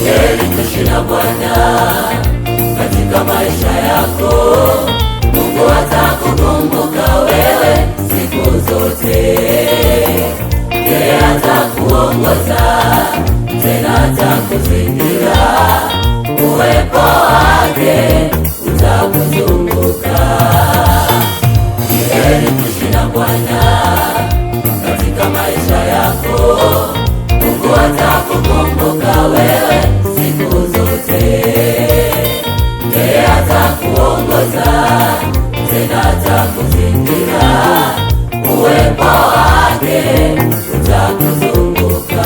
Heri kuishi na Bwana katika maisha yako. Mungu atakukumbuka wewe siku zote. Yeye atakuongoza, tena atakuzingira. Uwepo wake utakuzunguka. Heri kuishi na Bwana katika maisha yako. Mungu atakukumbuka wewe siku zote. Yeye atakuongoza, tena atakuzingira. Uwepo wake utakuzunguka.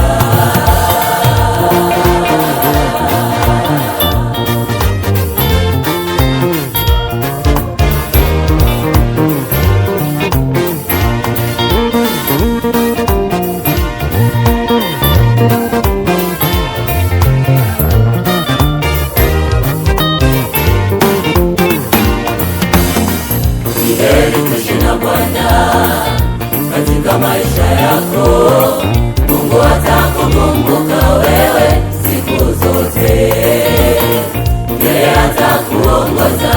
Heri kuishi na Bwana katika maisha yako. Mungu atakukumbuka wewe siku zote. Yeye atakuongoza,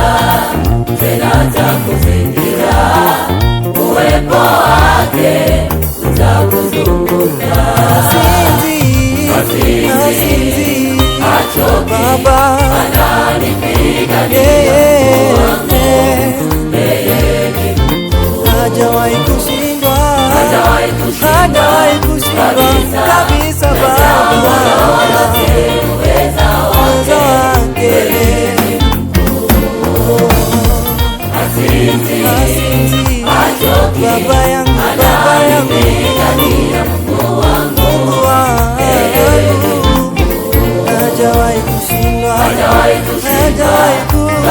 tena atakuzingira. Uwepo wake utakuzunguka. Masinzi hachoki, ananipigania. Hajawahi kushindwa kabisa Baba. Uwezo wake Hasinzi hachoki, Baba yangu, Mungu wangu. hajawahi kushindwa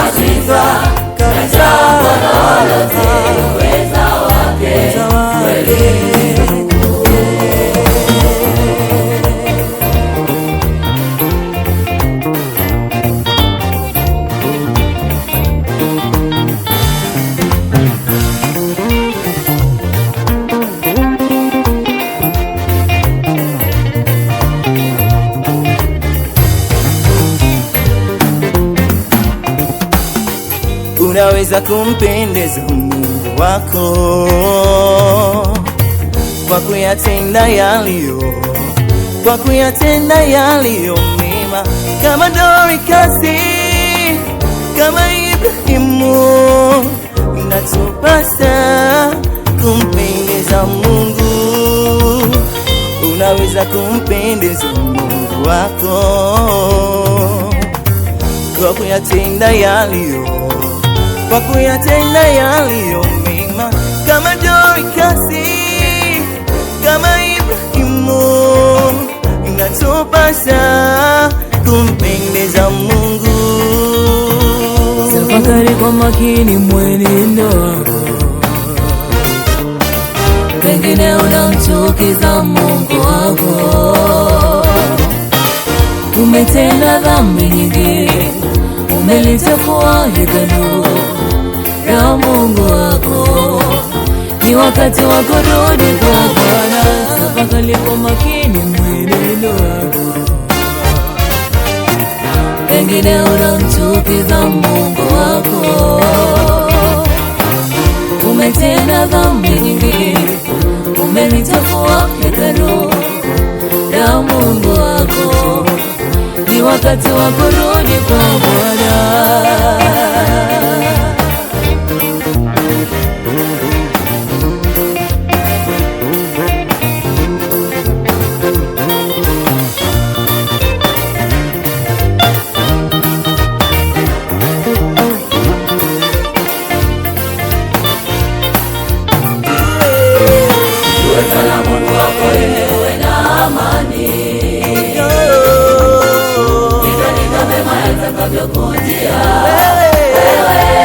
kabisa. Uweza wake Unaweza kumpendeza Mungu wako kwa kuyatenda yaliyo mema, kama Dorikasi, kama Ibrahimu. Inatupasa kumpendeza Mungu. Unaweza kumpendeza Mungu wako kwa kuyatenda yaliyo mema, kama Dorikasi, kama Ibrahimu. Inatupasa kumpendeza Mungu. Tafakari kwa makini mwenendo wako, pengine unamchukiza Mungu wako. Umetenda dhambi nyingi, umelichafua hekalu la Mungu wako. Ni wakati wa kurudi kwa Bwana. Tafakari kwa makini mwenendo wako, pengine unamchukiza Mungu wako. Umetenda dhambi nyingi, umelichafua hekalu la Mungu wako. Ni wakati wa kurudi kwa Bwana. Mungu wako uwe na amani. Mema yatakavyokujia wewe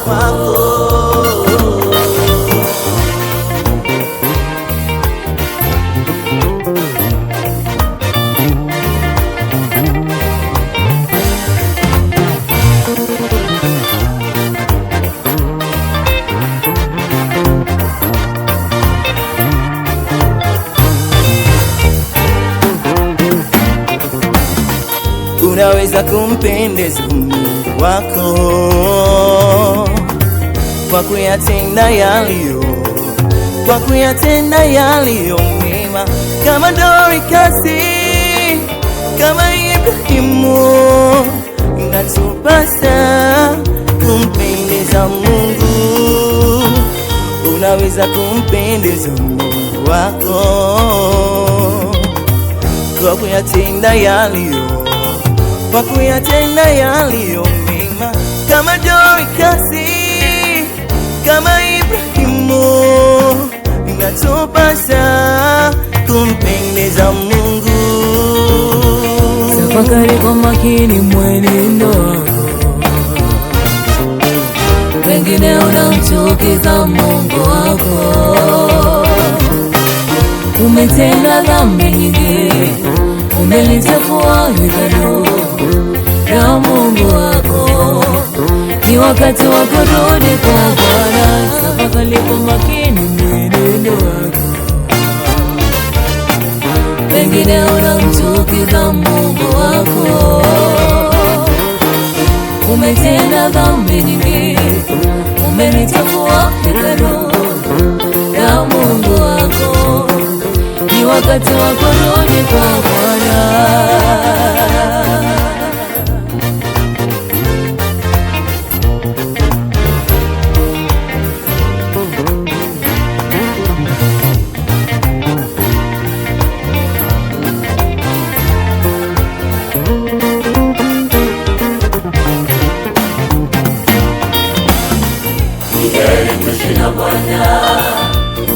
wako. Unaweza kumpendeza Mungu wako kwa kuyatenda yaliyo mema, kama Dorikasi, kama Ibrahimu. Inatupasa kumpendeza Mungu. Unaweza kumpendeza Mungu wako kwa kuyatenda yaliyo mema, kama Dorikasi, kama Ibrahimu. Inatupasa kumpendeza Mungu. Tafakari kwa makini mwenendo wako, pengine unamchukiza Mungu wako. Umetenda dhambi nyingi, umelichafua hekalu la Mungu wako. Ni wakati wa kurudi kwa Bwana. Tafakari kwa makini mwenendo wako, pengine unamchukiza Mungu wako. Umetenda dhambi nyingi, umelichafua hekalu la Mungu wako. Ni wakati wa kurudi kwa Bwana. Heri kuishi na Bwana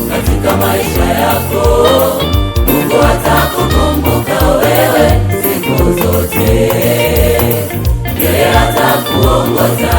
katika maisha yako. Mungu atakukumbuka wewe siku zote, yeye atakuongoza